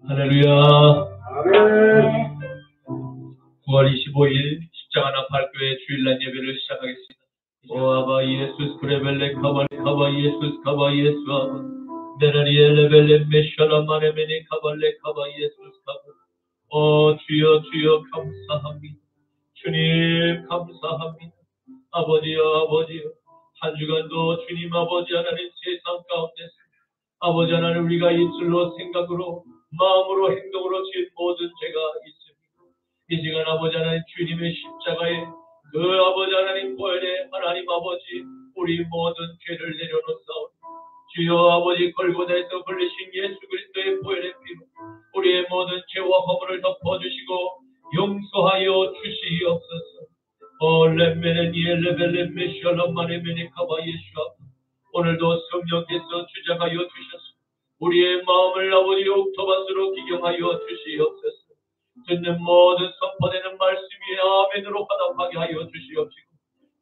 할렐루야. 아멘. 9월 25일 십자가 나팔교회 주일날 예배를 시작하겠습니다. 오 아바 예수스 그레벨레 카발 카바 예수스 카바 예수 아바 메라리엘레벨레 메샤라 마레메네 카발레 카바 예수스 카바. 오 주여 주여 감사합니다. 주님 감사합니다. 아버지여 아버지여, 한 주간도 주님 아버지 하나님 세상 가운데서 아버지 하나님 우리가 입술로 생각으로 마음으로 행동으로 지은 모든 죄가 있습니다. 이 시간 아버지 하나님 주님의 십자가에 그 아버지 하나님 보혈에 하나님 아버지 우리 모든 죄를 내려놓사오니 주여 아버지 골고다에서 흘리신 예수 그리스도의 보혈의 피로 우리의 모든 죄와 허물을 덮어주시고 용서하여 주시옵소서. 오늘도 성령께서 주장하여 주셔서 우리의 마음을 아버지 옥토밭으로 기경하여 주시옵소서. 듣는 모든 선포되는 말씀이 아멘으로 화답하게 하여 주시옵시고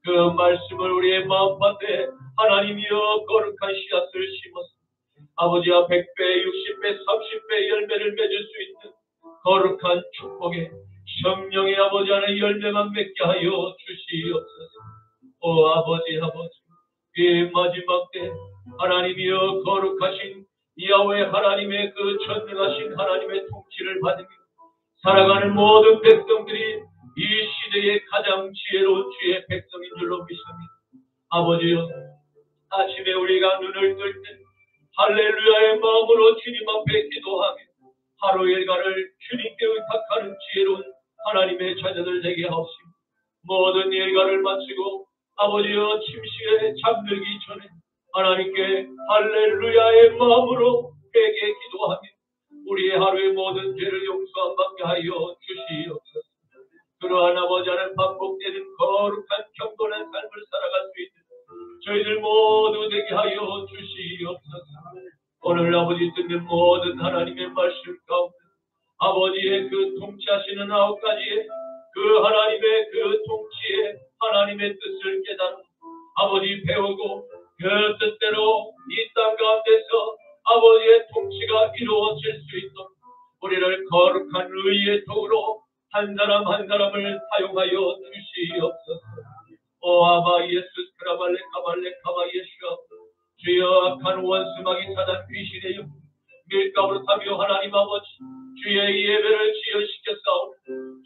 그 말씀을 우리의 마음밭에 하나님이여 거룩한 씨앗을 심어서 아버지와 100배, 60배, 30배 열매를 맺을 수 있는 거룩한 축복에 성령의 아버지 하나님 열매만 맺게 하여 주시옵소서. 오 아버지 아버지, 이 마지막 때 하나님이여 거룩하신 야훼 하나님의 그 전능하신 하나님의 통치를 받으며 살아가는 모든 백성들이 이 시대의 가장 지혜로운 주의 백성인 줄로 믿습니다. 아버지여, 아침에 우리가 눈을 뜰 때 할렐루야의 마음으로 주님 앞에 기도하며 하루 일과를 주님께 의탁하는 지혜로운 하나님의 자녀들 되게 하옵시고 모든 일과를 마치고 아버지여 침실에 잠들기 전에 하나님께 할렐루야의 마음으로 회개 기도하며 우리의 하루의 모든 죄를 용서 받게 하여 주시옵소서. 그러한 아버지 하나님 반복되는 거룩한 경건한 삶을 살아갈 수 있는 저희들 모두 되게 하여 주시옵소서. 오늘 아버지 듣는 모든 하나님의 말씀 가운데 아버지의 그 통치하시는 9가지의 그 하나님의 그 통치에 하나님의 뜻을 깨달아 아버지 배우고 그 뜻대로 이 땅 가운데서 아버지의 통치가 이루어질 수 있도록 우리를 거룩한 의의 도구로 한 사람 한 사람을 사용하여 주시옵소서. 오 아바 예수 크라발레 카발레 카바 예수아, 주여 악한 원수마귀 사단 귀신의 영 밀가부르타며 하나님 아버지 주의 예배를 지연시켰사오니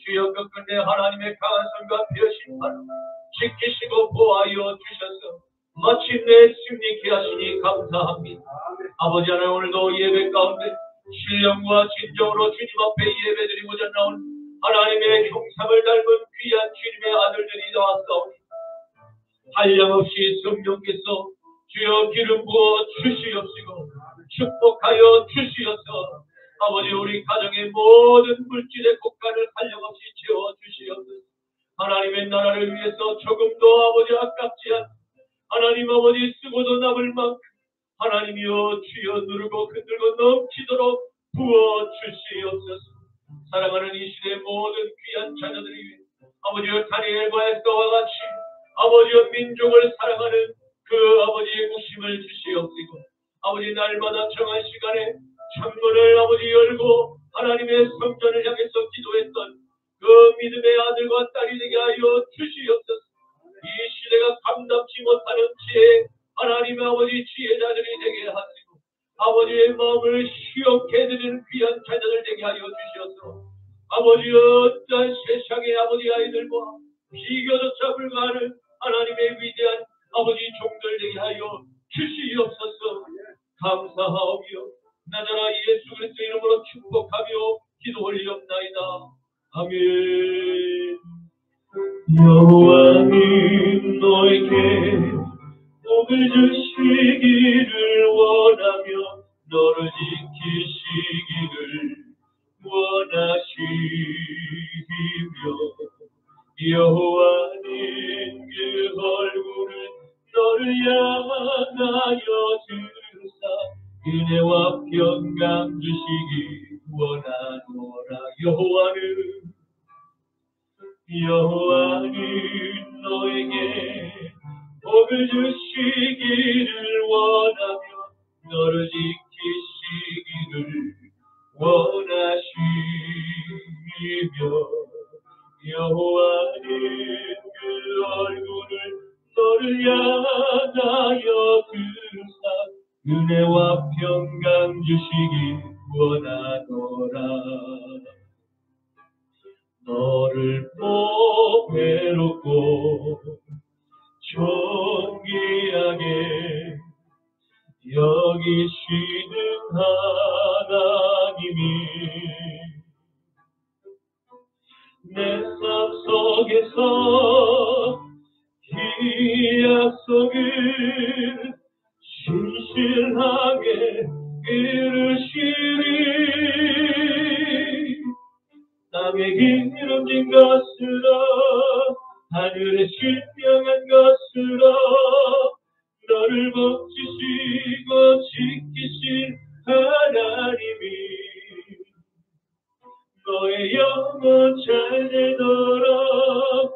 주여 끝끝내 하나님의 강한 손과 펴신 팔 지키시고 보호하여 주셔서 마침내 승리케 하시니 감사합니다. 아버지 하나님 오늘도 예배 가운데 신령과 진정으로 주님 앞에 예배드리고자 나온 하나님의 형상을 닮은 귀한 주님의 아들들이 나왔사오니 한량없이 성령께서 주여 기름 부어 주시옵시고 축복하여 주시어서 아버지 우리 가정의 모든 물질의 곳간을 한량없이 채워 주시옵소서. 하나님의 나라를 위해서 조금도 아버지 아깝지 않고 하나님 아버지 쓰고도 남을 만큼 하나님이여 주여 누르고 흔들고 넘치도록 부어 주시옵소서. 사랑하는 이 시대의 모든 귀한 자녀들이 위해 아버지여 다니엘과 에스더와 같이 아버지여 민족을 사랑하는 그 아버지의 구심을 주시옵시고 아버지 날마다 정한 시간에 창문을 아버지 열고 하나님의 성전을 향해서 기도했던 그 믿음의 아들과 딸이 되게 하여 주시옵소서. 이 시대가 감당치 못하는 지혜 하나님의 아버지 지혜자들이 되게 하시고 아버지의 마음을 시원케 해드리는 귀한 자녀들 되게 하여 주시옵소서. 아버지여 어떠한 세상의 아버지 아이들과 비교조차 불가하는 하나님의 위대한 아버지 종들 되게 하여 주시옵소서. 감사하오며 나자라 예수 그리스도 이름으로 축복하며 기도 올리옵나이다. 아멘. 여호와는 너에게 복을 주시기를 원하며 너를 지키시기를 원하시며 여호와는 그 얼굴을 너를 향하여 주사 은혜와 평강 주시기 원하노라. 여호와는 너에게 복을 주시기를 원하며 너를 지키시기를 원하시며 향하여 드사 은혜와 평강 주시기 원하노라. 너를 보배롭고 존귀하게 여기시는 하나님이 내 삶 속에서 이 약속을 신실하게 이루시리. 땅에 기름진 것으로 하늘에 신명한 것으로 너를 복지시고 지키신 하나님이 너의 영혼 잘 되도록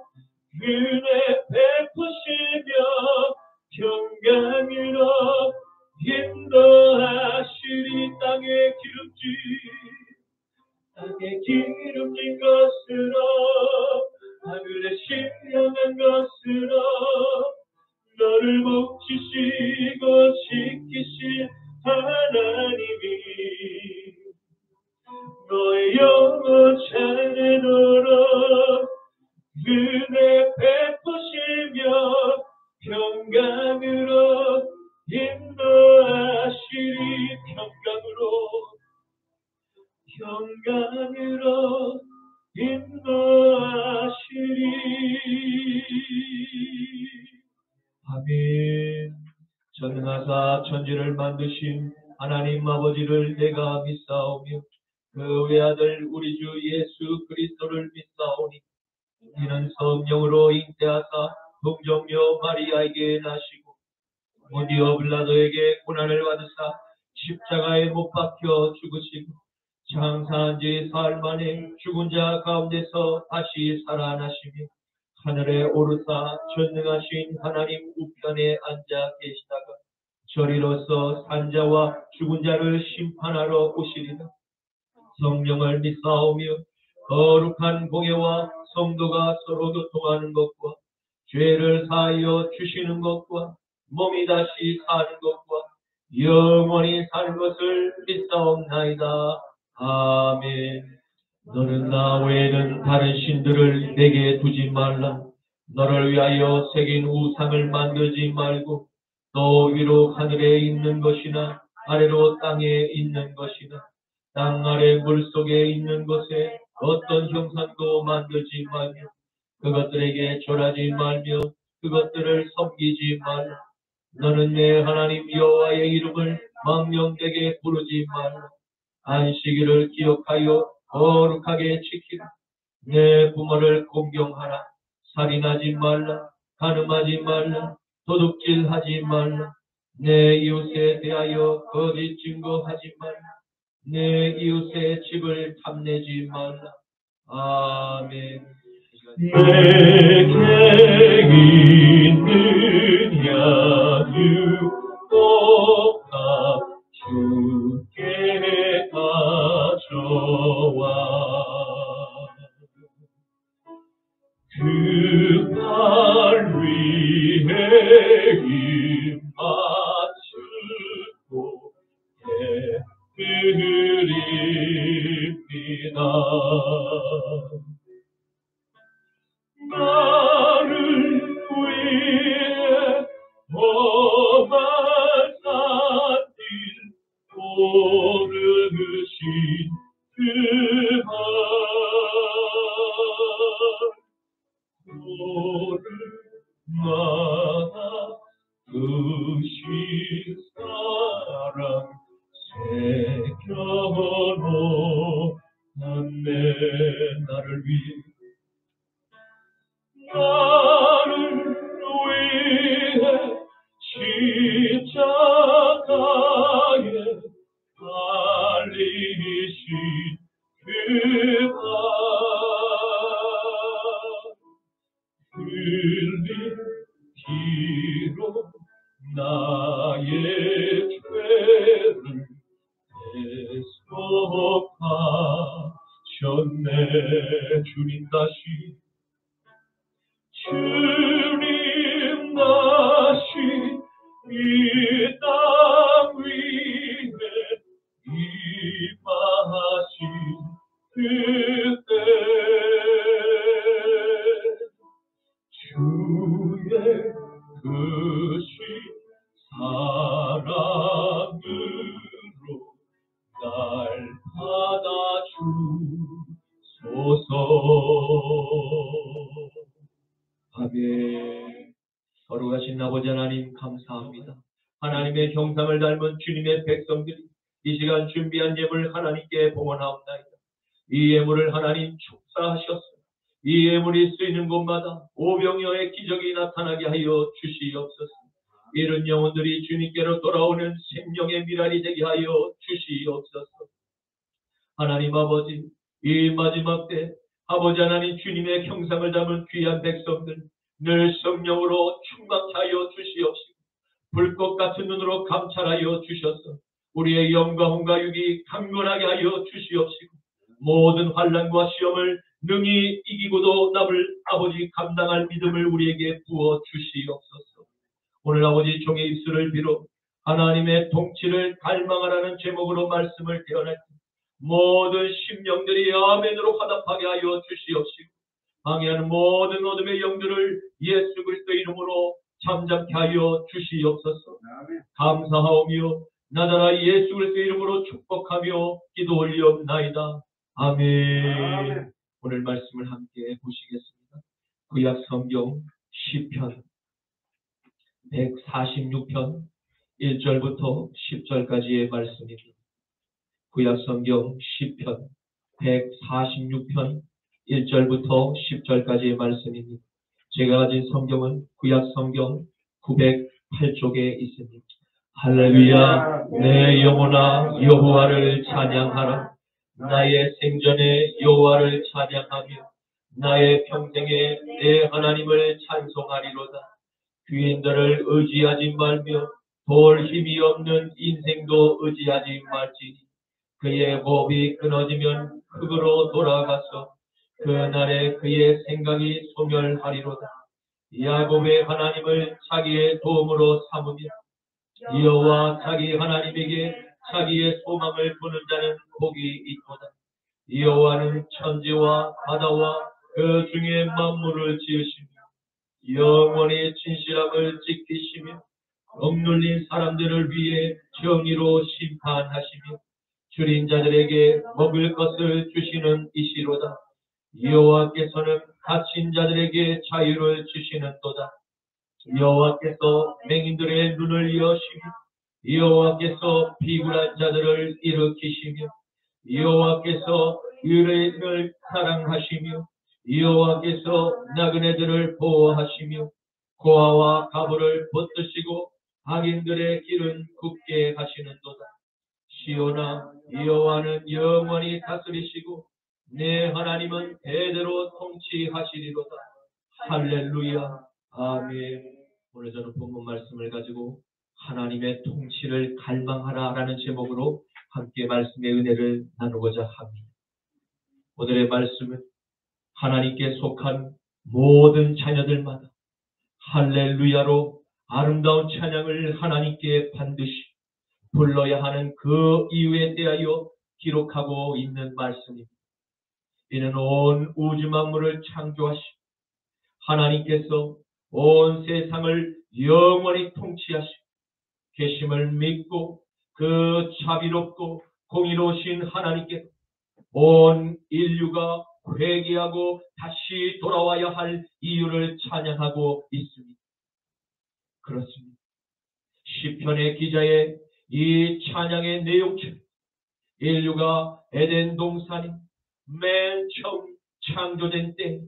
은혜 베푸시며 평강으로 인도하시리. 땅에 기름진 것으로 하늘에 신령한 것으로 너를 복지시고 지키신 하나님이 너의 영혼 잘 되도록 은혜 베푸시며 평강으로 인도하시리. 평강으로 인도하시리. 아멘. 전능하사 천지를 만드신 하나님 아버지를 내가 믿사오며 그 외아들 우리 주 예수 그리스도를 믿사오니 이는 성령으로 잉태하사 동정녀 마리아에게 나시고 본디오 빌라도에게 고난을 받으사 십자가에 못 박혀 죽으시고 장사한 지 사흘 만에 죽은 자 가운데서 다시 살아나시며 하늘에 오르사 전능하신 하나님 우편에 앉아 계시다가 저리로서 산자와 죽은 자를 심판하러 오시리라. 성령을 믿사오며 거룩한 공예와 성도가 서로 교통하는 것과 죄를 사하여 주시는 것과 몸이 다시 사는 것과 영원히 사는 것을 믿사옵나이다. 아멘. 너는 나 외에는 다른 신들을 내게 두지 말라. 너를 위하여 새긴 우상을 만들지 말고 또 위로 하늘에 있는 것이나 아래로 땅에 있는 것이나 땅 아래 물속에 있는 것에 어떤 형상도 만들지 말며 그것들에게 절하지 말며 그것들을 섬기지 말라. 너는 내 하나님 여호와의 이름을 망령되게 부르지 말라. 안식일을 기억하여 거룩하게 지키라. 내 부모를 공경하라. 살인하지 말라. 간음하지 말라. 도둑질하지 말라. 내 이웃에 대하여 거짓 증거하지 말라. 내 이웃의 집을 탐내지 말라. 아멘. 내게 있는 야유가 주께 가져와 그 발 위에 힘 맞추고 드립니다. 나를 위해 험한 산길 오르신 그만 오르마다 그신 사랑 새겨놓았네. 나를 위해 십자가에 달리신 그가 흘린 피로 나의 죄를 대속하셨네. 주님 다시 주님 다시 감사합니다. 하나님의 형상을 닮은 주님의 백성들이 이 시간 준비한 예물 하나님께 봉헌하옵나이다. 이 예물을 하나님 축사하셨으며 이 예물이 쓰이는 곳마다 오병이어의 기적이 나타나게 하여 주시옵소서. 이런 영혼들이 주님께로 돌아오는 생명의 미랄이 되게 하여 주시옵소서. 하나님 아버지, 이 마지막 때 아버지 하나님 주님의 형상을 담은 귀한 백성들 늘 성령으로 충만케 하여 주시옵시고 불꽃 같은 눈으로 감찰하여 주셔서 우리의 영과 혼과 육이 강건하게 하여 주시옵시고 모든 환난과 시험을 능히 이기고도 남을 아버지 감당할 믿음을 우리에게 부어 주시옵소서. 오늘 아버지 종의 입술을 비롯 하나님의 통치를 갈망하라는 제목으로 말씀을 대언할 때 모든 심령들이 아멘으로 화답하게 하여 주시옵시고 방해하는 모든 어둠의 영들을 예수 그리스도 이름으로 잠잠케 하여 주시옵소서. 감사하오며 나더러 예수 그리스도 이름으로 축복하며 기도 올리옵나이다. 아멘. 오늘 말씀을 함께 보시겠습니다. 구약 성경 시편 146편 1절부터 10절까지의 말씀입니다. 구약 성경 시편 146편 1절부터 10절까지의 말씀입니다. 제가 가진 성경은 구약 성경 908쪽에 있습니다. 할렐루야, 내 영혼아 여호와를 찬양하라. 나의 생전에 여호와를 찬양하며 나의 평생에 내 하나님을 찬송하리로다. 귀인들을 의지하지 말며 돌 힘이 없는 인생도 의지하지 말지니 그의 호흡이 끊어지면 흙으로 돌아가서 그날에 그의 생각이 소멸하리로다. 야곱의 하나님을 자기의 도움으로 삼으며 여호와 자기 하나님에게 자기의 소망을 두는 자는 복이 있도다. 여호와는 천지와 바다와 그 중에 만물을 지으시며 영원히 진실함을 지키시며 억눌린 사람들을 위해 정의로 심판하시며 줄인 자들에게 먹을 것을 주시는 이시로다. 여호와께서는 갇힌 자들에게 자유를 주시는도다. 여호와께서 맹인들의 눈을 여시며 여호와께서 비굴한 자들을 일으키시며 여호와께서 의인을 사랑하시며 여호와께서 나그네들을 보호하시며 고아와 가부를 붙드시고 악인들의 길은 굳게 하시는도다. 시온아, 여호와는 영원히 다스리시고 내 하나님은 대대로 통치하시리로다. 할렐루야, 아멘. 오늘 저는 본문 말씀을 가지고 하나님의 통치를 갈망하라라는 제목으로 함께 말씀의 은혜를 나누고자 합니다. 오늘의 말씀은 하나님께 속한 모든 자녀들마다 할렐루야로 아름다운 찬양을 하나님께 반드시 불러야 하는 그 이유에 대하여 기록하고 있는 말씀입니다. 이는 온 우주 만물을 창조하시고 하나님께서 온 세상을 영원히 통치하시고 계심을 믿고 그 자비롭고 공의로우신 하나님께 온 인류가 회개하고 다시 돌아와야 할 이유를 찬양하고 있습니다. 그렇습니다. 시편의 기자의 이 찬양의 내용처럼 인류가 에덴 동산이 맨 처음 창조된 때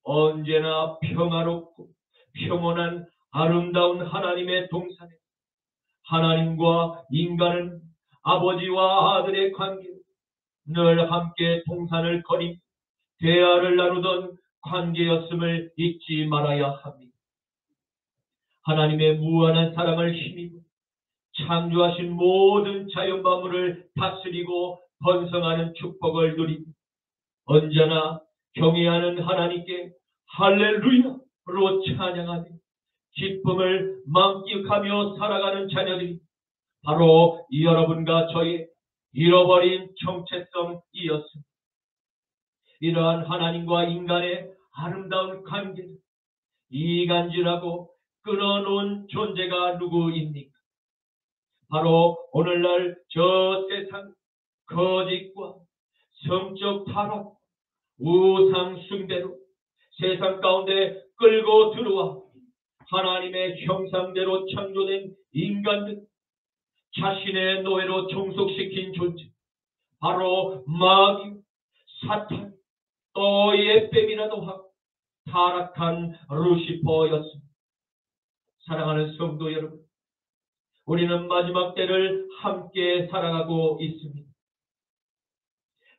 언제나 평화롭고 평온한 아름다운 하나님의 동산에 하나님과 인간은 아버지와 아들의 관계로 늘 함께 동산을 거니 대화를 나누던 관계였음을 잊지 말아야 합니다. 하나님의 무한한 사랑을 힘입어 창조하신 모든 자연 만물을 다스리고 번성하는 축복을 누리고 언제나 경외하는 하나님께 할렐루야로 찬양하며 기쁨을 만끽하며 살아가는 자녀들이 바로 여러분과 저의 잃어버린 정체성이었습니다. 이러한 하나님과 인간의 아름다운 관계를 이간질하고 끊어놓은 존재가 누구입니까? 바로 오늘날 저 세상 거짓과 성적 타락, 우상 숭배로 세상 가운데 끌고 들어와 하나님의 형상대로 창조된 인간들, 자신의 노예로 종속시킨 존재, 바로 마귀, 사탄, 또 예뱀이라도 하고 타락한 루시퍼였습니다. 사랑하는 성도 여러분, 우리는 마지막 때를 함께 살아가고 있습니다.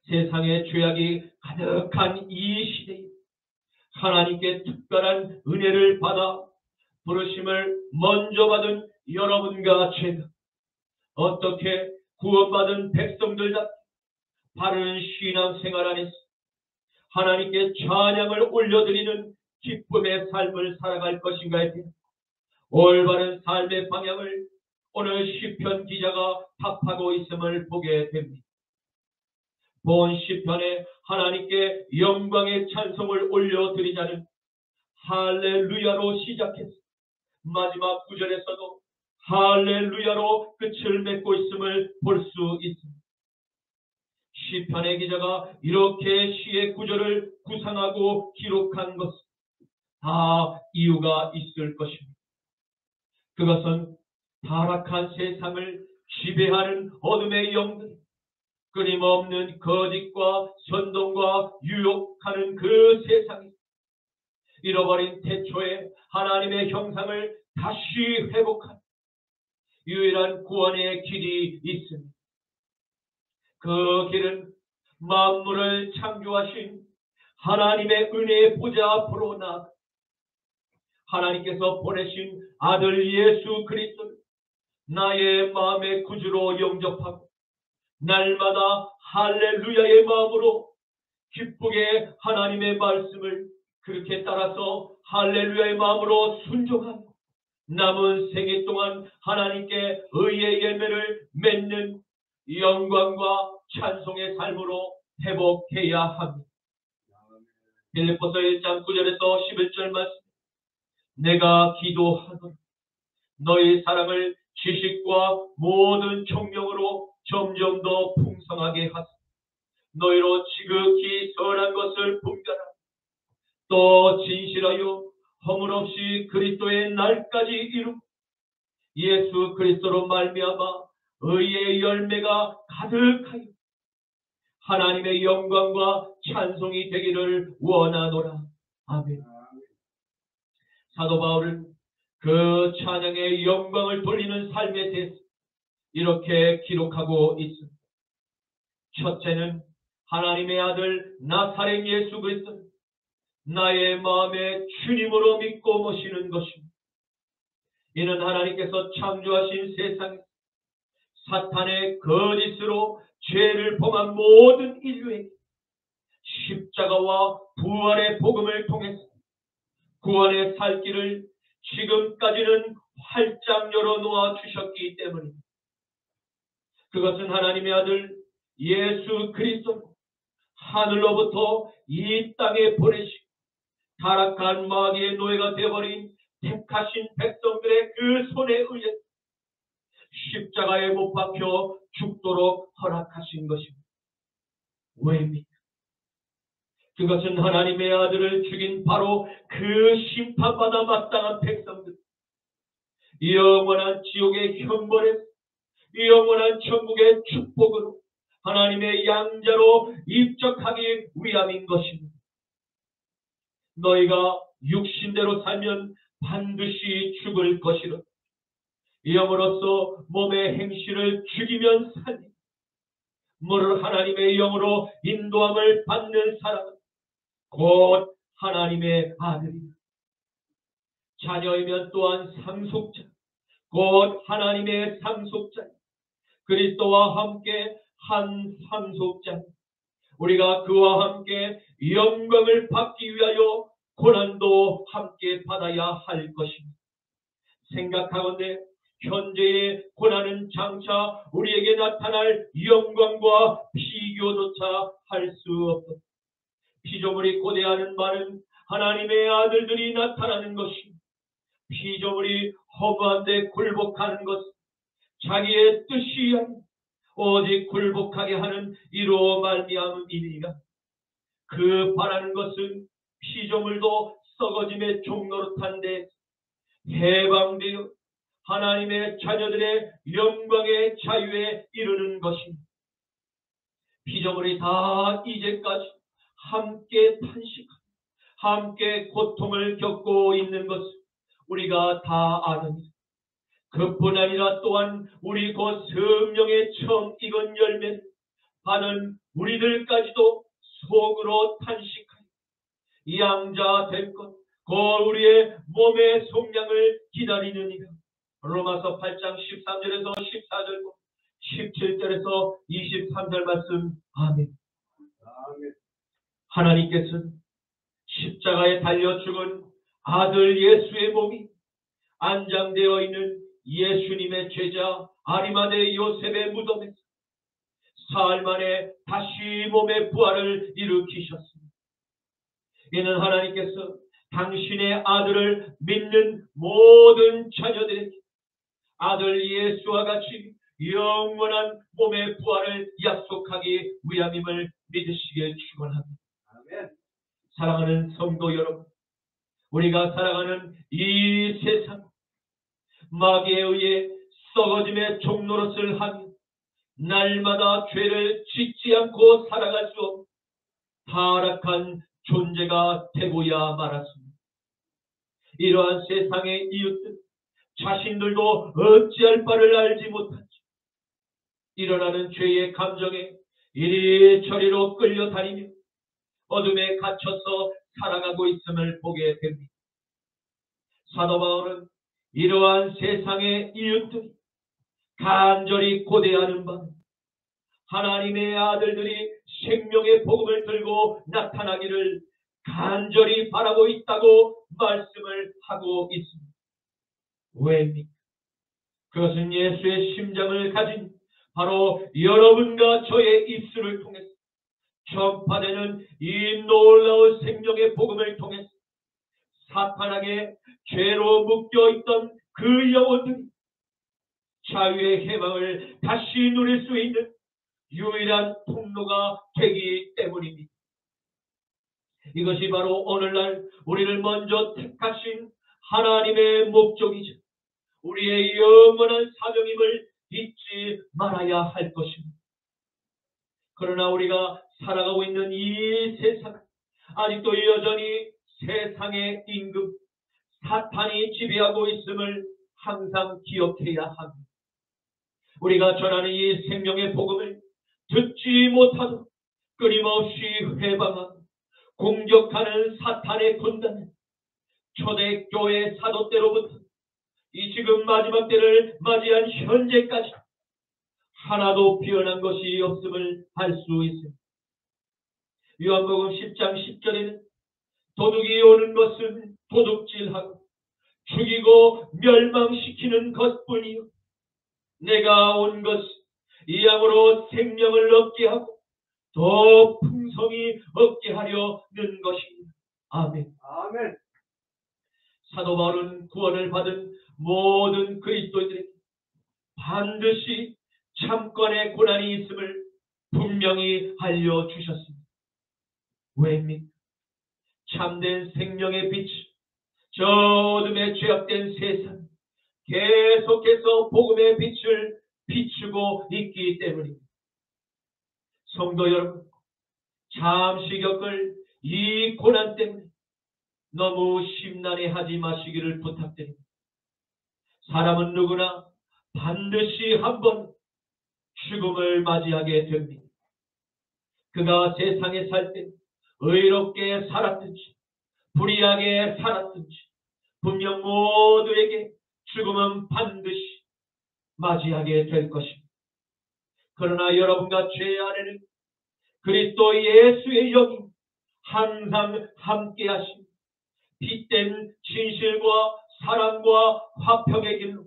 세상의 죄악이 가득한 이 시대에 하나님께 특별한 은혜를 받아 부르심을 먼저 받은 여러분과 제가 어떻게 구원받은 백성들답게 바른 신앙생활 안에서 하나님께 찬양을 올려드리는 기쁨의 삶을 살아갈 것인가에 대해 올바른 삶의 방향을 오늘 시편 기자가 답하고 있음을 보게 됩니다. 본 시편에 하나님께 영광의 찬송을 올려드리자는 할렐루야로 시작해서 마지막 구절에서도 할렐루야로 끝을 맺고 있음을 볼 수 있습니다. 시편의 기자가 이렇게 시의 구절을 구상하고 기록한 것은 다 이유가 있을 것입니다. 그것은 타락한 세상을 지배하는 어둠의 영들, 끊임없는 거짓과 선동과 유혹하는 그 세상에 잃어버린 태초의 하나님의 형상을 다시 회복하는 유일한 구원의 길이 있습니다. 그 길은 만물을 창조하신 하나님의 은혜의 보좌 앞으로 나아가 하나님께서 보내신 아들 예수 그리스도를 나의 마음의 구주로 영접하고 날마다 할렐루야의 마음으로 기쁘게 하나님의 말씀을 그렇게 따라서 할렐루야의 마음으로 순종하고 남은 생애 동안 하나님께 의의 열매를 맺는 영광과 찬송의 삶으로 회복해야 합니다. 빌립보서 1장 9절에서 11절 말씀, 내가 기도하노니 너희 사랑을 지식과 모든 총명으로 점점 더 풍성하게 하사 너희로 지극히 선한 것을 분별하고 또 진실하여 허물 없이 그리스도의 날까지 이루고 예수 그리스도로 말미암아 의의 열매가 가득하여 하나님의 영광과 찬송이 되기를 원하노라. 아멘. 사도 바울은 그 찬양의 영광을 돌리는 삶에 대해서 이렇게 기록하고 있습니다. 첫째는 하나님의 아들 나사렛 예수 그리스도를 나의 마음에 주님으로 믿고 모시는 것입니다. 이는 하나님께서 창조하신 세상에 사탄의 거짓으로 죄를 범한 모든 인류에게 십자가와 부활의 복음을 통해서 구원의 살 길을 지금까지는 활짝 열어놓아 주셨기 때문입니다. 그것은 하나님의 아들 예수 그리스도 하늘로부터 이 땅에 보내시고 타락한 마귀의 노예가 되어버린 택하신 백성들의 그 손에 의해 십자가에 못 박혀 죽도록 허락하신 것입니다. 왜입니까? 그것은 하나님의 아들을 죽인 바로 그 심판받아 마땅한 백성들, 영원한 지옥의 형벌에서 영원한 천국의 축복으로 하나님의 양자로 입적하기 위함인 것입니다. 너희가 육신대로 살면 반드시 죽을 것이라. 영으로서 몸의 행실을 죽이면 살리. 무릇 하나님의 영으로 인도함을 받는 사람은 곧 하나님의 아들이다. 자녀이면 또한 상속자, 곧 하나님의 상속자, 그리스도와 함께 한 상속자. 우리가 그와 함께 영광을 받기 위하여 고난도 함께 받아야 할 것입니다. 생각하건대 현재의 고난은 장차 우리에게 나타날 영광과 비교조차 할 수 없다. 피조물이 고대하는 말은 하나님의 아들들이 나타나는 것입니다. 피조물이 허무한데 굴복하는 것은 자기의 뜻이 아닌 오직 굴복하게 하는 이로 말미암음이니라. 그 바라는 것은 피조물도 썩어짐의 종노릇한데 해방되어 하나님의 자녀들의 영광의 자유에 이르는 것입니다. 피조물이 다 이제까지 함께 탄식하고 함께 고통을 겪고 있는 것을 우리가 다 아느니라. 그뿐 아니라 또한 우리 곧 성령의 처음 익은 열매를 받은 우리들까지도 속으로 탄식하여 양자 될 것, 곧 우리의 몸의 속량을 기다리느니라. 로마서 8장 13절에서 14절, 17절에서 23절 말씀. 아멘. 하나님께서는 십자가에 달려 죽은 아들 예수의 몸이 안장되어 있는 예수님의 제자 아리마대 요셉의 무덤에서 사흘 만에 다시 몸의 부활을 일으키셨습니다. 이는 하나님께서 당신의 아들을 믿는 모든 자녀들에게 아들 예수와 같이 영원한 몸의 부활을 약속하기 위함임을 믿으시길 축원합니다. 사랑하는 성도 여러분, 우리가 살아가는 이 세상 마귀에 의해 썩어짐의 종노릇을 하며 날마다 죄를 짓지 않고 살아갈 수 없는 타락한 존재가 되고야 말았습니다. 이러한 세상의 이웃들 자신들도 어찌할 바를 알지 못하지 일어나는 죄의 감정에 이리저리로 끌려다니며 어둠에 갇혀서 살아가고 있음을 보게 됩니다. 사도 바울은 이러한 세상의 이웃들이 간절히 고대하는 바 하나님의 아들들이 생명의 복음을 들고 나타나기를 간절히 바라고 있다고 말씀을 하고 있습니다. 왜입니까? 그것은 예수의 심장을 가진 바로 여러분과 저의 입술을 통해서 전파되는 이 놀라운 생명의 복음을 통해서 사탄에게 죄로 묶여있던 그 영혼들이 자유의 해방을 다시 누릴 수 있는 유일한 통로가 되기 때문입니다. 이것이 바로 오늘날 우리를 먼저 택하신 하나님의 목적이죠. 우리의 영원한 사명임을 잊지 말아야 할 것입니다. 그러나 우리가 살아가고 있는 이 세상, 아직도 여전히 세상의 임금 사탄이 지배하고 있음을 항상 기억해야 합니다. 우리가 전하는 이 생명의 복음을 듣지 못하도록 끊임없이 회방하고 공격하는 사탄의 군단, 초대교회 사도 때로부터 이 지금 마지막 때를 맞이한 현재까지 하나도 피어난 것이 없음을 알 수 있습니다. 요한복음 10장 10절에는 도둑이 오는 것은 도둑질하고 죽이고 멸망시키는 것뿐이요 내가 온 것은 이 양으로 생명을 얻게 하고 더 풍성히 얻게 하려는 것입니다. 아멘. 아멘. 사도 바울은 구원을 받은 모든 그리스도인들에게 반드시 참권의 고난이 있음을 분명히 알려주셨습니다. 왜입니까? 참된 생명의 빛, 저 어둠에 죄악된 세상 계속해서 복음의 빛을 비추고 있기 때문입니다. 성도 여러분, 잠시 겪을 이 고난 때문에 너무 심란해하지 마시기를 부탁드립니다. 사람은 누구나 반드시 한번 죽음을 맞이하게 됩니다. 그가 세상에 살 때 의롭게 살았든지 불의하게 살았든지 분명 모두에게 죽음은 반드시 맞이하게 될 것입니다. 그러나 여러분과 죄 안에는 그리스도 예수의 영이 항상 함께 하신 빛된 진실과 사랑과 화평의 길로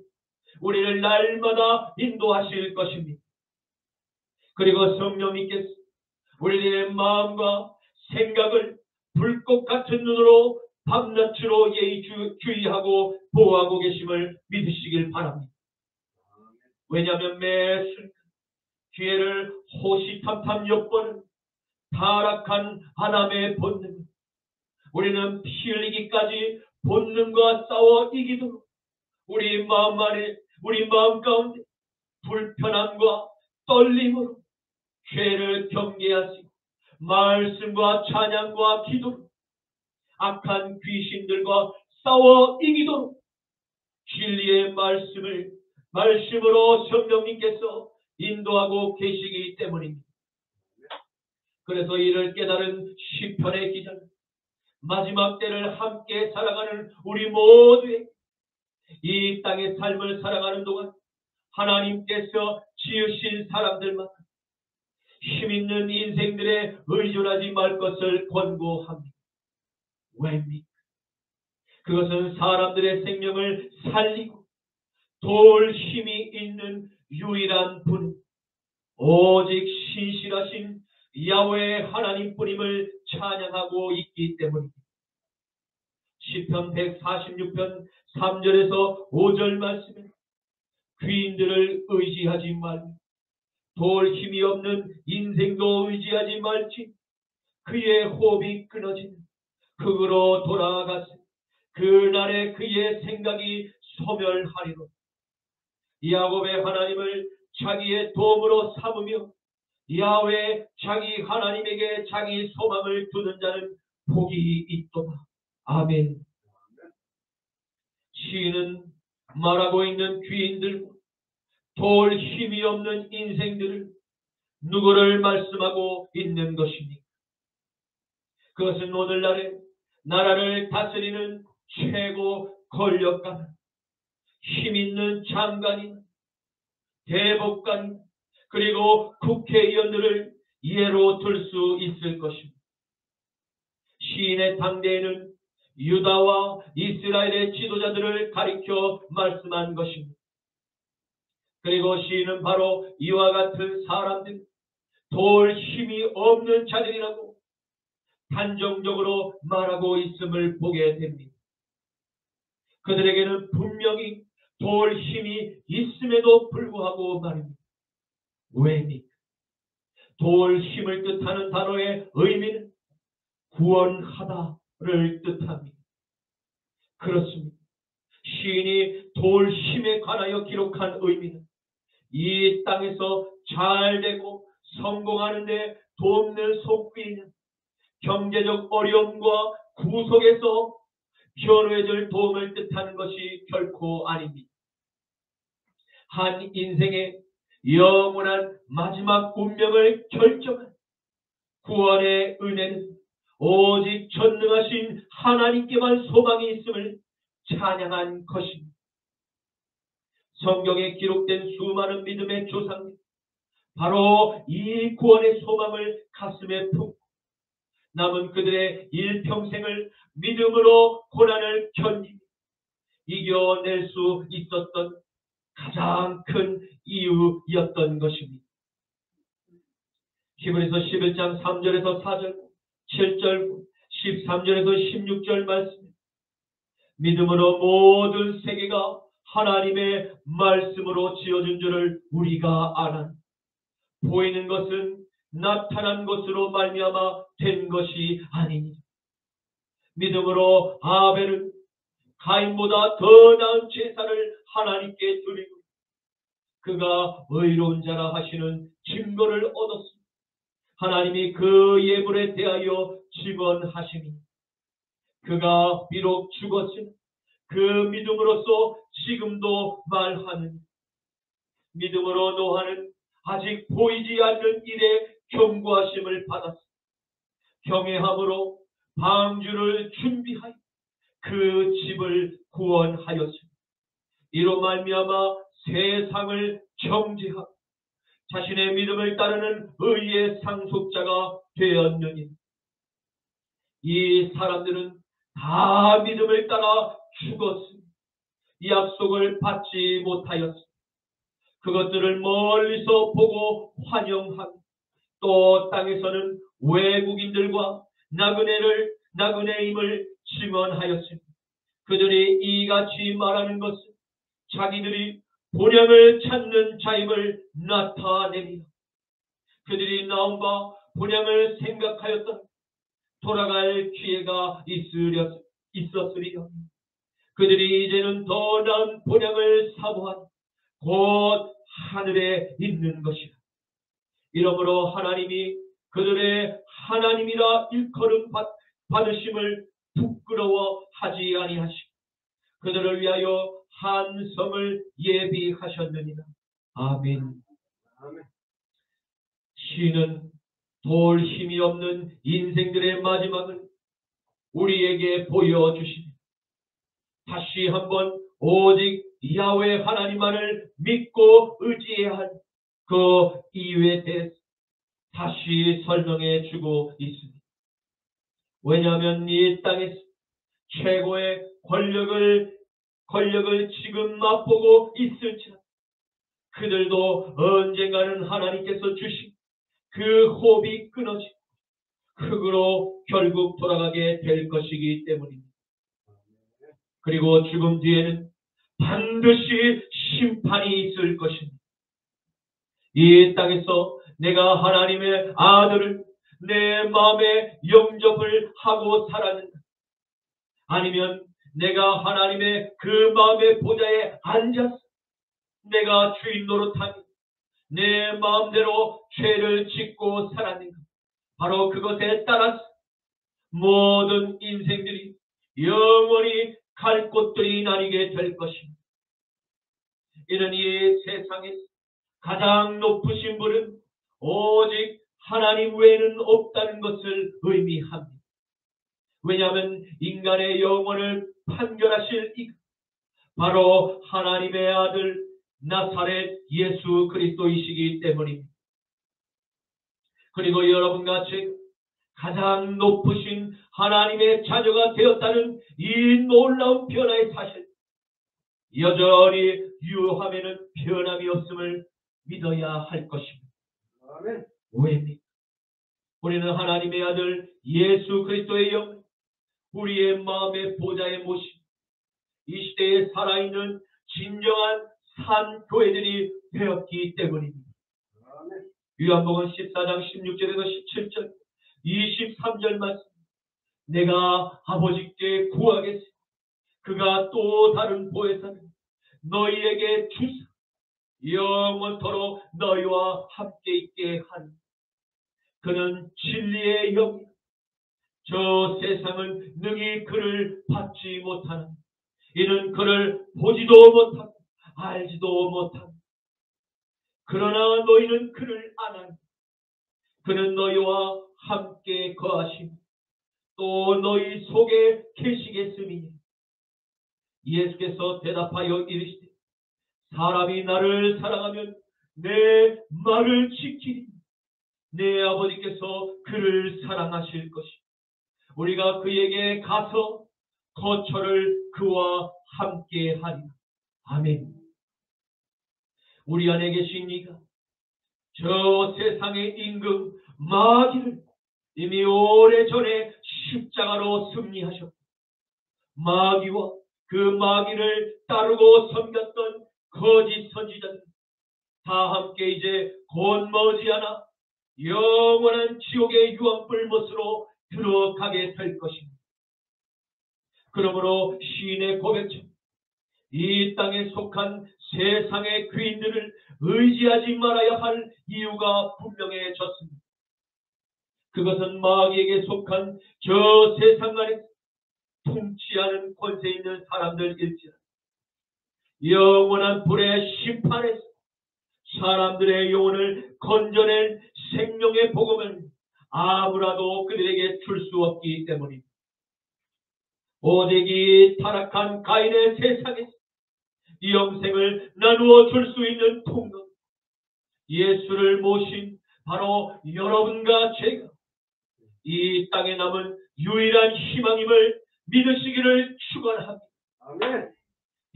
우리를 날마다 인도하실 것입니다. 그리고 성령님께서 우리들의 마음과 생각을 불꽃 같은 눈으로 밤낮으로 예의주의하고 보호하고 계심을 믿으시길 바랍니다. 왜냐하면 매 순간 기회를 호시탐탐 엿보는 타락한 아담의 본능, 우리는 피 흘리기까지 본능과 싸워 이기도록 우리 마음 안에, 우리 마음 가운데 불편함과 떨림으로 죄를 경계하시고 말씀과 찬양과 기도로 악한 귀신들과 싸워 이기도록 진리의 말씀으로 성령님께서 인도하고 계시기 때문입니다. 그래서 이를 깨달은 시편의 기자는 마지막 때를 함께 살아가는 우리 모두에게 이 땅의 삶을 살아가는 동안 하나님께서 지으신 사람들만 힘있는 인생들에 의존하지 말 것을 권고합니다. 왜입니까? 그것은 사람들의 생명을 살리고 도울 힘이 있는 유일한 분, 오직 신실하신 야훼 하나님뿐임을 찬양하고 있기 때문입니다. 시편 146편 3절에서 5절 말씀에 귀인들을 의지하지 말고 도울 힘이 없는 인생도 의지하지 말지 그의 호흡이 끊어지는 흙으로 돌아가서 그날에 그의 생각이 소멸하리로. 야곱의 하나님을 자기의 도움으로 삼으며 야훼 자기 하나님에게 자기 소망을 두는 자는 복이 있도다. 아멘. 시인은 말하고 있는 귀인들, 도울 힘이 없는 인생들을 누구를 말씀하고 있는 것입니까? 그것은 오늘날에 나라를 다스리는 최고 권력가나 힘있는 장관이나 대법관 그리고 국회의원들을 예로 들 수 있을 것입니다. 시인의 당대에는 유다와 이스라엘의 지도자들을 가리켜 말씀한 것입니다. 그리고 시인은 바로 이와 같은 사람들, 도울 힘이 없는 자들이라고 단정적으로 말하고 있음을 보게 됩니다. 그들에게는 분명히 도울 힘이 있음에도 불구하고 말입니다. 왜입니까? 도울 힘을 뜻하는 단어의 의미는 구원하다를 뜻합니다. 그렇습니다. 시인이 도울 힘에 관하여 기록한 의미는 이 땅에서 잘되고 성공하는 데 돕는 속귀이냐, 경제적 어려움과 구속에서 변호해줄 도움을 뜻하는 것이 결코 아닙니다. 한 인생의 영원한 마지막 운명을 결정한 구원의 은혜는 오직 전능하신 하나님께만 소망이 있음을 찬양한 것입니다. 성경에 기록된 수많은 믿음의 조상들, 바로 이 구원의 소망을 가슴에 품고 남은 그들의 일평생을 믿음으로 고난을 견디며 이겨낼 수 있었던 가장 큰 이유였던 것입니다. 히브리서 11장 3절에서 4절, 7절, 13절에서 16절 말씀, 믿음으로 모든 세계가 하나님의 말씀으로 지어진 줄을 우리가 아나 보이는 것은 나타난 것으로 말미암아 된 것이 아니니 믿음으로 아벨은 가인보다 더 나은 제사를 하나님께 드리고 그가 의로운 자라 하시는 증거를 얻었습니다. 하나님이 그 예물에 대하여 증언하시니 그가 비록 죽었으나 그 믿음으로써 지금도 말하는 믿음으로 노아는 아직 보이지 않는 일에 경고하심을 받았습니다. 경외함으로 방주를 준비하여 그 집을 구원하였습니다. 이로 말미암아 세상을 정죄하고 자신의 믿음을 따르는 의의 상속자가 되었느니 이 사람들은 다 믿음을 따라 죽었으니 이 약속을 받지 못하였습니다. 그것들을 멀리서 보고 환영하고 또 땅에서는 외국인들과 나그네임을 증언하였습니다. 그들이 이같이 말하는 것은 자기들이 본향을 찾는 자임을 나타냅니다. 그들이 나음과 본향을 생각하였던 돌아갈 기회가 있었으리라. 그들이 이제는 더 나은 본향을 사모한 곧 하늘에 있는 것이라. 이러므로 하나님이 그들의 하나님이라 일컬음 받으심을 부끄러워하지 아니하시고 그들을 위하여 한 성을 예비하셨느니라. 아멘. 아멘. 시는 돌 힘이 없는 인생들의 마지막을 우리에게 보여주시니 다시 한번 오직 야훼 하나님만을 믿고 의지해야 할 그 이유에 대해서 다시 설명해 주고 있습니다. 왜냐하면 이 땅에서 최고의 권력을 지금 맛보고 있을지라도 그들도 언젠가는 하나님께서 주신 그 호흡이 끊어지고 흙으로 결국 돌아가게 될 것이기 때문입니다. 그리고 죽음 뒤에는 반드시 심판이 있을 것입니다. 이 땅에서 내가 하나님의 아들을 내 마음에 영접을 하고 살았는가? 아니면 내가 하나님의 그 마음의 보좌에 앉아서 내가 주인 노릇하며 내 마음대로 죄를 짓고 살았는가? 바로 그것에 따라서 모든 인생들이 영원히 갈 곳들이 나뉘게 될 것입니다. 이는 이 세상에서 가장 높으신 분은 오직 하나님 외에는 없다는 것을 의미합니다. 왜냐하면 인간의 영혼을 판결하실 이가 바로 하나님의 아들 나사렛 예수 그리스도이시기 때문입니다. 그리고 여러분과 제가 가장 높으신 하나님의 자녀가 되었다는 이 놀라운 변화의 사실, 여전히 유하면은 변함이 없음을 믿어야 할 것입니다. 아멘. 왜입니까? 우리는 하나님의 아들 예수 그리스도의 영, 우리의 마음의 보좌에 모신 이 시대에 살아있는 진정한 산 교회들이 되었기 때문입니다. 아멘. 요한복음 14장 16절에서 17절 23절 말씀, 내가 아버지께 구하겠으니 그가 또 다른 보혜사를 너희에게 주사 영원토록 너희와 함께 있게 하니 그는 진리의 영이라. 저 세상은 능히 그를 받지 못하나 이는 그를 보지도 못하고 알지도 못하고 그러나 너희는 그를 아나니 그는 너희와 함께 거하시고 또 너희 속에 계시겠음이니. 예수께서 대답하여 이르시되 사람이 나를 사랑하면 내 말을 지키리. 내 아버지께서 그를 사랑하실 것이고 우리가 그에게 가서 거처를 그와 함께 하리라. 아멘. 우리 안에 계신 이가 저 세상의 임금 마귀를 이미 오래전에 십자가로 승리하셨고 마귀와 그 마귀를 따르고 섬겼던 거짓 선지자들 다 함께 이제 곧 머지않아 영원한 지옥의 유황불 못으로 들어가게 될 것입니다. 그러므로 시인의 고백처럼 이 땅에 속한 세상의 귀인들을 의지하지 말아야 할 이유가 분명해졌습니다. 그것은 마귀에게 속한 저 세상 안에 통치하는 권세 있는 사람들일지라 영원한 불의 심판에서 사람들의 영혼을 건져낼 생명의 복음을 아무라도 그들에게 줄 수 없기 때문입니다. 오직 이 타락한 가인의 세상에서 이 영생을 나누어 줄 수 있는 통로, 예수를 모신 바로 여러분과 제가 이 땅에 남은 유일한 희망임을 믿으시기를 축원합니다. 아멘.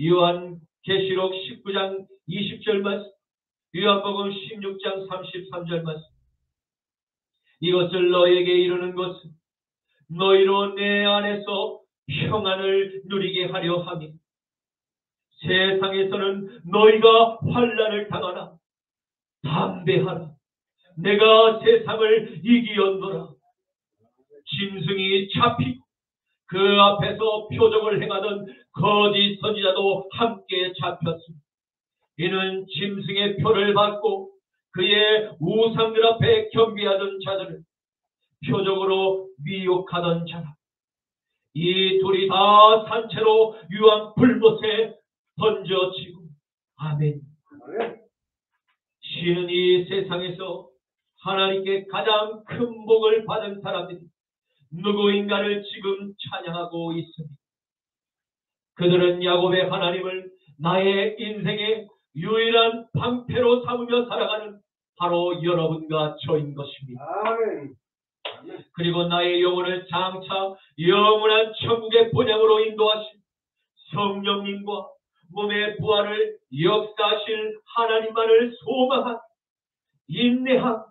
요한계시록 19장 20절 말씀, 요한복음 16장 33절 말씀. 이것을 너에게 이르는 것은 너희로 내 안에서 평안을 누리게 하려 함이라. 세상에서는 너희가 환난을 당하나 담대하라. 내가 세상을 이기었노라. 짐승이 잡히고 그 앞에서 표적을 행하던 거짓 선지자도 함께 잡혔습니다. 이는 짐승의 표를 받고 그의 우상들 앞에 경배하던 자들을 표적으로 미혹하던 자라. 이 둘이 다 산채로 유황 불못에 던져지고. 아멘. 아멘. 신은 이 세상에서 하나님께 가장 큰 복을 받은 사람들이 누구인가를 지금 찬양하고 있습니다. 그들은 야곱의 하나님을 나의 인생의 유일한 방패로 삼으며 살아가는 바로 여러분과 저인 것입니다. 아멘. 그리고 나의 영혼을 장차 영원한 천국의 본향으로 인도하신 성령님과 몸의 부활을 역사하실 하나님만을 소망한, 인내한,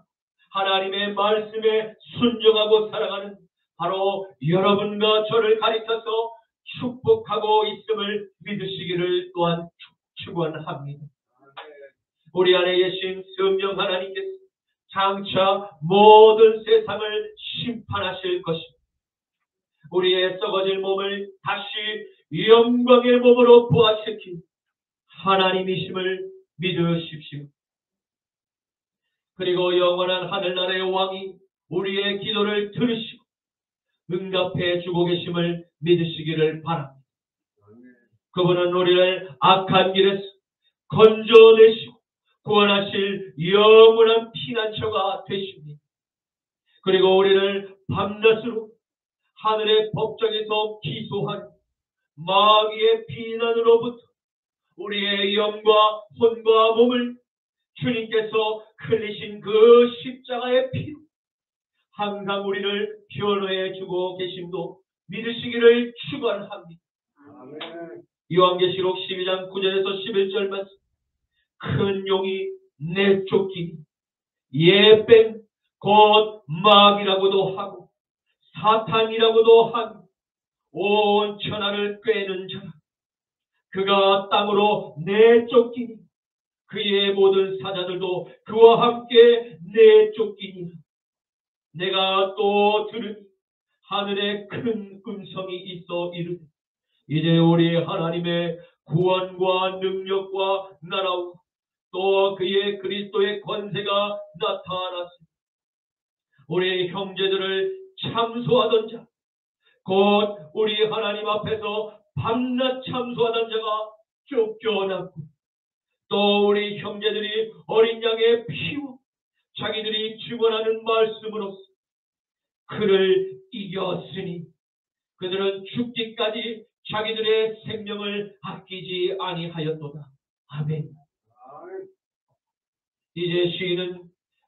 하나님의 말씀에 순종하고 살아가는 바로 여러분과 저를 가리켜서 축복하고 있음을 믿으시기를 또한 축원합니다. 우리 안에 계신 성령 하나님께서 장차 모든 세상을 심판하실 것입니다. 우리의 썩어질 몸을 다시 영광의 몸으로 부활시킨 하나님이심을 믿으십시오. 그리고 영원한 하늘나라의 왕이 우리의 기도를 들으시고 응답해 주고 계심을 믿으시기를 바랍니다. 그분은 우리를 악한 길에서 건져내시고 구원하실 영원한 피난처가 되십니다. 그리고 우리를 밤낮으로 하늘의 법정에서 기소한 마귀의 비난으로부터 우리의 영과 혼과 몸을 주님께서 흘리신 그 십자가의 피로 항상 우리를 변호해 주고 계심도 믿으시기를 축원합니다. 요한계시록 12장 9절에서 11절 말씀. 큰 용이 내쫓기니 예뱀 곧 마귀라고도 하고 사탄이라고도 하고 온 천하를 꿰는 자라. 그가 땅으로 내쫓기니 그의 모든 사자들도 그와 함께 내쫓기니 내가 또 들으니 하늘에 큰 음성이 있어 이르되 이제 우리 하나님의 구원과 능력과 나라와 또 그의 그리스도의 권세가 나타났습니다. 우리 형제들을 참소하던 자, 곧 우리 하나님 앞에서 밤낮 참소하던 자가 쫓겨났고 또 우리 형제들이 어린 양의 피로 자기들이 증언하는 말씀으로써 그를 이겼으니 그들은 죽기까지 자기들의 생명을 아끼지 아니하였도다. 아멘. 이제 시인은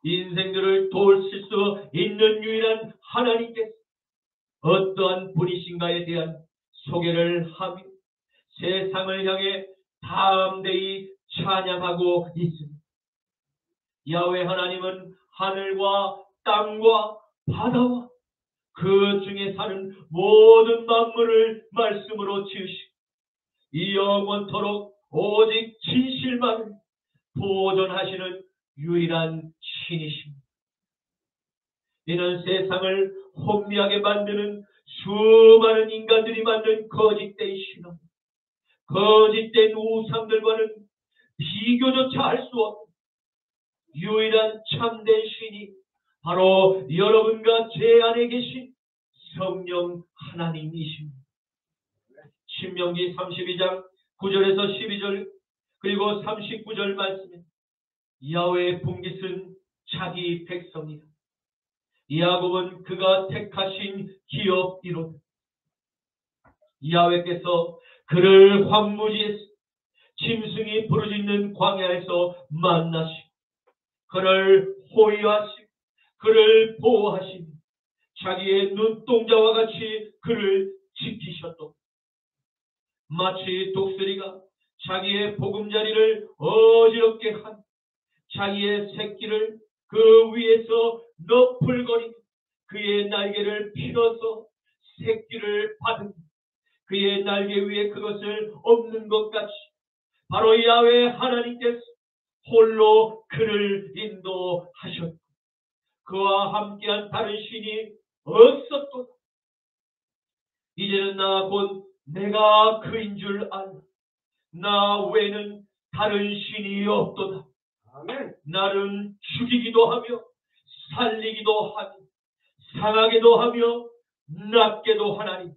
인생들을 도우실 수 있는 유일한 하나님께서 어떠한 분이신가에 대한 소개를 하며 세상을 향해 담대히 찬양하고 있습니다. 야훼 하나님은 하늘과 땅과 바다와 그 중에 사는 모든 만물을 말씀으로 지으시고 이 영원토록 오직 진실만을 보존하시는 유일한 신이십니다. 이는 세상을 혼미하게 만드는 수많은 인간들이 만든 거짓된 신앙, 거짓된 우상들과는 비교조차 할 수 없는 유일한 참된 신이 바로 여러분과 제 안에 계신 성령 하나님이십니다. 신명기 32장 9절에서 12절 그리고 39절 말씀에 야훼의 분깃은 자기 백성이다. 야곱은 그가 택하신 기업이로다. 야훼께서 그를 황무지에서 짐승이 부르짖는 광야에서 만나시고 그를 호위하시고 그를 보호하시며 자기의 눈동자와 같이 그를 지키셨다. 마치 독수리가 자기의 보금자리를 어지럽게 한 자기의 새끼를 그 위에서 너풀거리며 그의 날개를 펴서 새끼를 받은 그의 날개 위에 그것을 엎는 것 같이 바로 야훼 하나님께서 홀로 그를 인도하셨고 그와 함께한 다른 신이 없었도다. 이제는 나 곧 내가 그인 줄 알라. 나 외에는 다른 신이 없도다. 아멘. 나를 죽이기도 하며 살리기도 하며 상하게도 하며 낫게도 하나니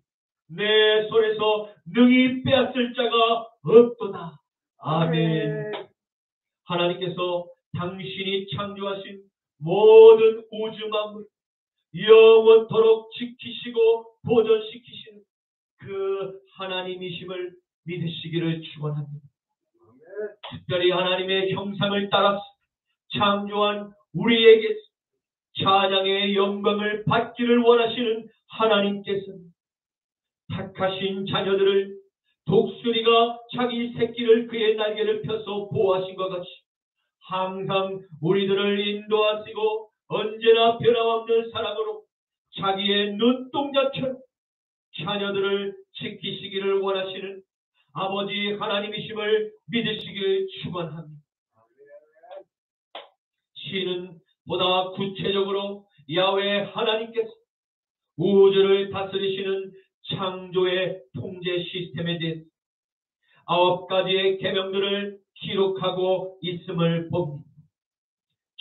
내 손에서 능히 빼앗을 자가 없도다. 아멘. 하나님께서 당신이 창조하신 모든 우주 만물 영원토록 지키시고 보존시키시는 그 하나님이심을 믿으시기를 축원합니다. 특별히 하나님의 형상을 따라 창조한 우리에게 찬양의 영광을 받기를 원하시는 하나님께서는 택하신 자녀들을 독수리가 자기 새끼를 그의 날개를 펴서 보호하신 것 같이 항상 우리들을 인도하시고 언제나 변함없는 사랑으로 자기의 눈동자처럼 자녀들을 지키시기를 원하시는 아버지 하나님이심을 믿으시길 축원합니다. 시는 보다 구체적으로 야훼 하나님께서 우주를 다스리시는 창조의 통제 시스템에 대해 9가지의 계명들을 기록하고 있음을 봅니다.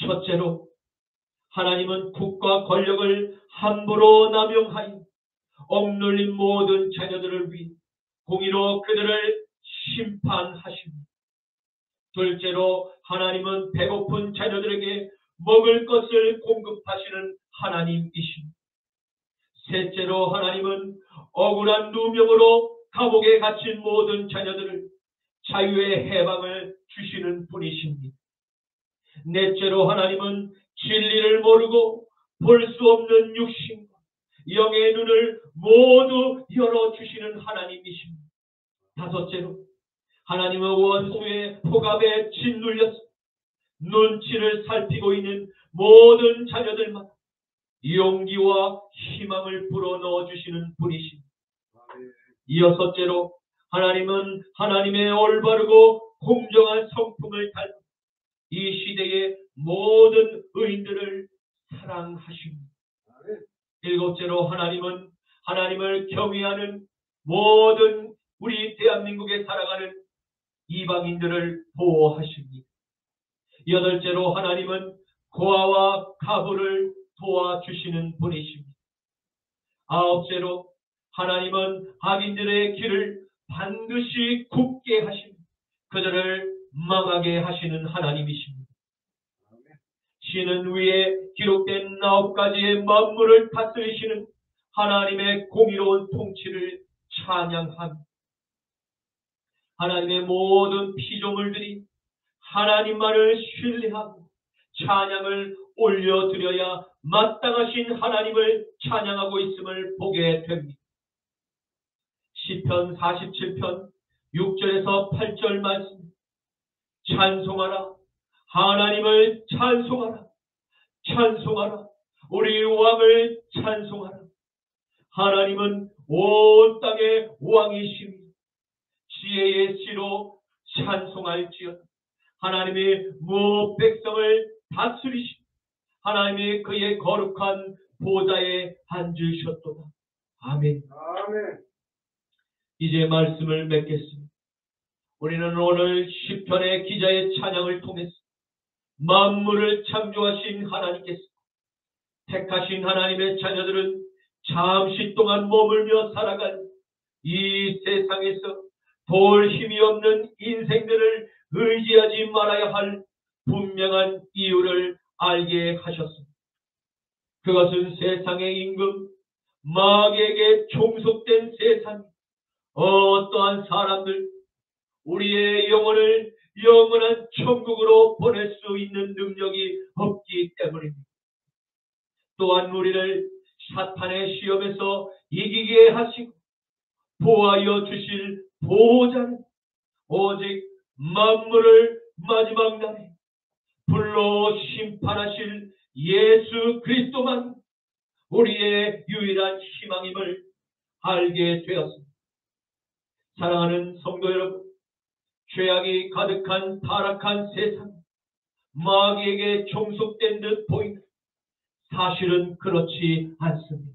첫째로 하나님은 국가 권력을 함부로 남용하여 억눌린 모든 자녀들을 위해 공의로 그들을 심판하십니다. 둘째로 하나님은 배고픈 자녀들에게 먹을 것을 공급하시는 하나님이십니다. 셋째로 하나님은 억울한 누명으로 감옥에 갇힌 모든 자녀들을 자유의 해방을 주시는 분이십니다. 넷째로 하나님은 진리를 모르고 볼 수 없는 육신과 영의 눈을 모두 열어주시는 하나님이십니다. 다섯째로 하나님은 원수의 포갑에 짓눌려서 눈치를 살피고 있는 모든 자녀들마다 용기와 희망을 불어넣어 주시는 분이십니다. 여섯째로 하나님은 하나님의 올바르고 공정한 성품을 닮은 이 시대의 모든 의인들을 사랑하십니다. 일곱째로 하나님은 하나님을 경외하는 모든 우리 대한민국에 살아가는 이방인들을 보호하십니다. 여덟째로 하나님은 고아와 가부를 도와주시는 분이십니다. 아홉째로 하나님은 악인들의 길을 반드시 굽게 하시며 그들을 망하게 하시는 하나님이십니다. 시는 위에 기록된 9가지의 만물을 다스리시는 하나님의 공의로운 통치를 찬양합니다. 하나님의 모든 피조물들이 하나님만을 신뢰하고 찬양을 올려드려야 마땅하신 하나님을 찬양하고 있음을 보게 됩니다. 시편 47편 6절에서 8절 말씀 찬송하라 하나님을 찬송하라 찬송하라 우리 왕을 찬송하라 하나님은 온 땅의 왕이시며 지혜의 씨로 찬송할지어다 하나님의 무 백성을 다스리시고 하나님이 그의 거룩한 보좌에 앉으셨도다. 아멘. 아멘. 이제 말씀을 맺겠습니다. 우리는 오늘 시편의 기자의 찬양을 통해서 만물을 창조하신 하나님께서 택하신 하나님의 자녀들은 잠시 동안 머물며 살아갈 이 세상에서 도울 힘이 없는 인생들을 의지하지 말아야 할 분명한 이유를 알게 하셨습니다. 그것은 세상의 임금 마귀에게 종속된 세상 어떠한 사람들 우리의 영혼을 영원한 천국으로 보낼 수 있는 능력이 없기 때문입니다. 또한 우리를 사탄의 시험에서 이기게 하시고 보호하여 주실 보호자는 오직 만물을 마지막 날에 불로 심판하실 예수 그리스도만 우리의 유일한 희망임을 알게 되었습니다. 사랑하는 성도 여러분, 죄악이 가득한 타락한 세상, 마귀에게 종속된 듯 보이는 사실은 그렇지 않습니다.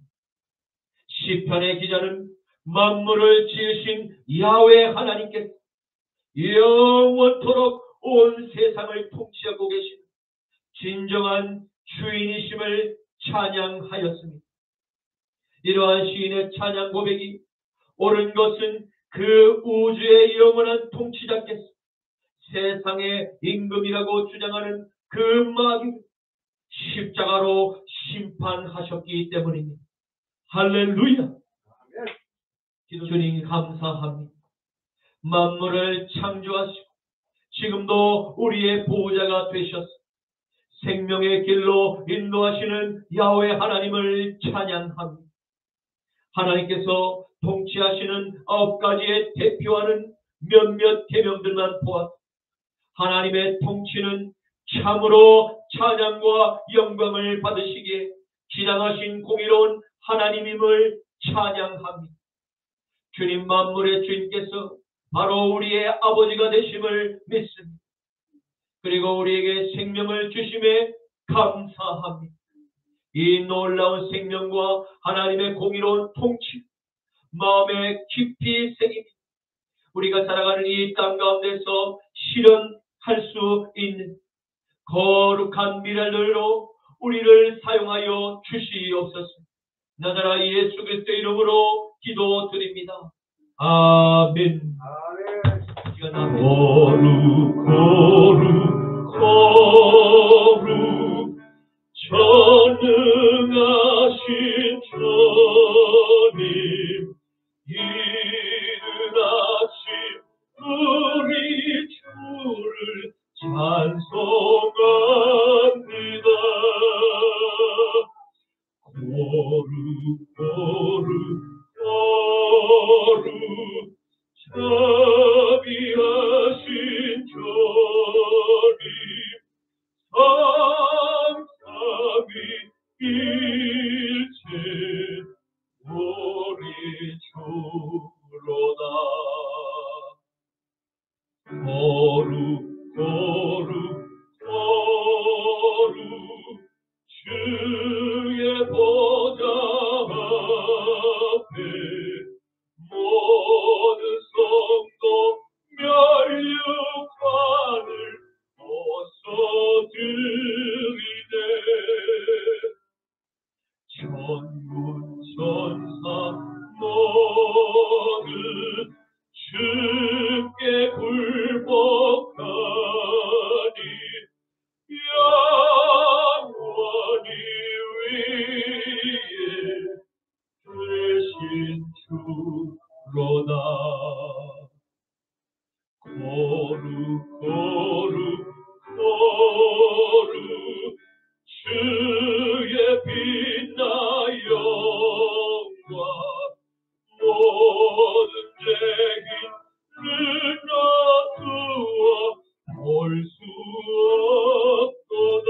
시편의 기자는 만물을 지으신 야훼 하나님께서 영원토록 온 세상을 통치하고 계신 진정한 주인이심을 찬양하였습니다. 이러한 시인의 찬양 고백이 옳은 것은 그 우주의 영원한 통치자께서 세상의 임금이라고 주장하는 그 마귀를 십자가로 심판하셨기 때문입니다. 할렐루야! 주님 감사합니다. 만물을 창조하시고 지금도 우리의 보호자가 되셔서 생명의 길로 인도하시는 야훼 하나님을 찬양합니다. 하나님께서 통치하시는 9가지의 대표하는 몇몇 계명들만 보아 하나님의 통치는 참으로 찬양과 영광을 받으시기에 지당하신 공의로운 하나님임을 찬양합니다. 주님 만물의 주인께서 바로 우리의 아버지가 되심을 믿습니다. 그리고 우리에게 생명을 주심에 감사합니다. 이 놀라운 생명과 하나님의 공의로운 통치 마음에 깊이 새깁니다. 우리가 살아가는 이 땅 가운데서 실현할 수 있는 거룩한 미랄들로 우리를 사용하여 주시옵소서. 나자라 예수 그리스도의 이름으로 기도드립니다. 아멘. 거룩 거룩 거룩 전능하신 주님 이른 아침 우리 주를 찬송합니다. 거룩 거룩 거룩 자비하신 주님 삼삼이 일체 우리 주로다. 거룩 거룩 거룩 주의 보좌 앞에 모든 성도 멸류관을 벗어드리네. 천군 천사 모든 주께 굴복하니 영원히 위에 되신 주로다. 거룩 거룩 거룩 주의 빛나 영광 모든 죄인을 놔두어 볼 수 없도다.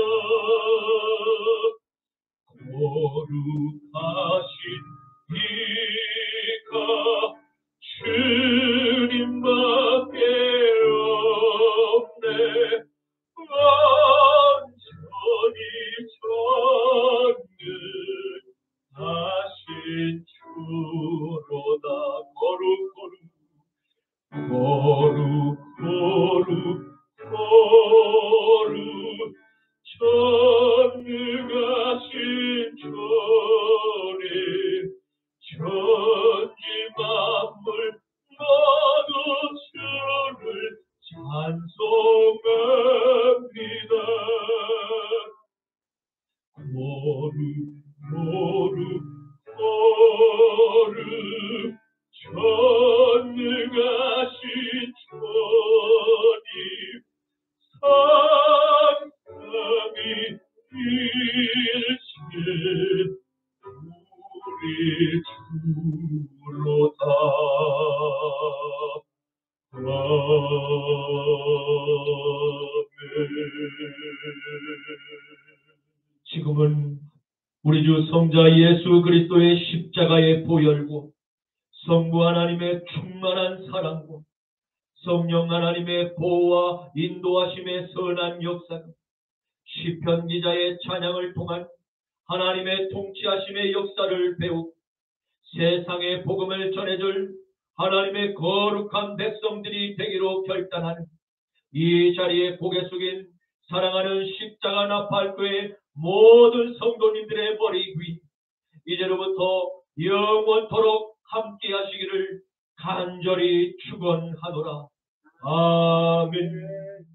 거룩하신 이가 주님밖에 없네. 완전히 전능하신 주로다. 거룩 거룩 거룩 거룩 거룩 전능하신 주님 천지 만물 모두 주를 찬송합니다. 거룩 거룩 거룩 전능하신 주님 삼삼이 일체 우리 주로다. 지금은 우리 주 성자 예수 그리스도의 십자가의 보혈과 성부 하나님의 충만한 사랑과 성령 하나님의 보호와 인도하심의 선한 역사가 시편 기자의 찬양을 통한 하나님의 통치하심의 역사를 배우고 세상에 복음을 전해줄 하나님의 거룩한 백성들이 되기로 결단하는 이 자리에 고개 숙인 사랑하는 십자가 나팔교회 모든 성도님들의 머리 위 이제로부터 영원토록 함께 하시기를 간절히 축원하노라. 아멘.